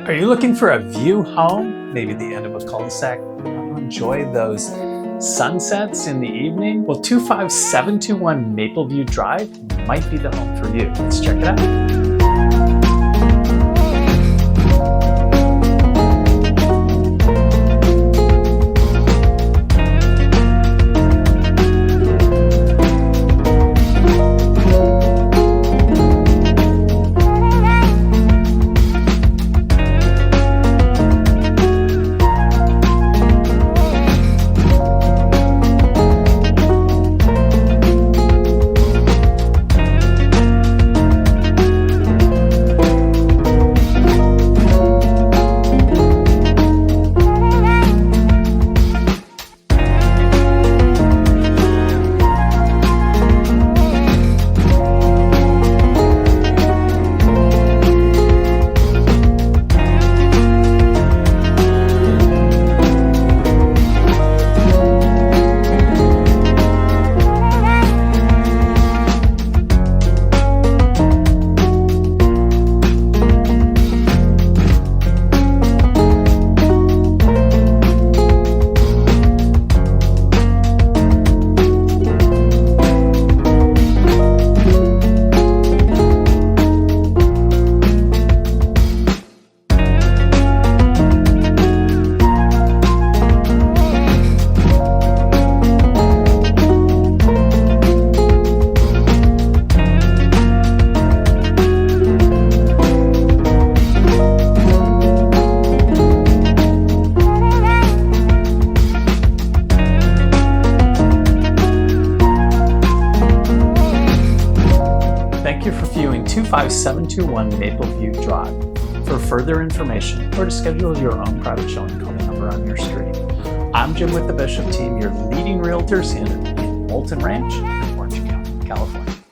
Are you looking for a view home? Maybe the end of a cul-de-sac? You want to enjoy those sunsets in the evening? Well, 25721 Mapleview Drive might be the home for you. Let's check it out. Thank you for viewing 25721 Mapleview Drive. For further information or to schedule your own private showing, call the number on your screen. I'm Jim with the Bishop Team, your leading realtors in Moulton Ranch, Orange County, California.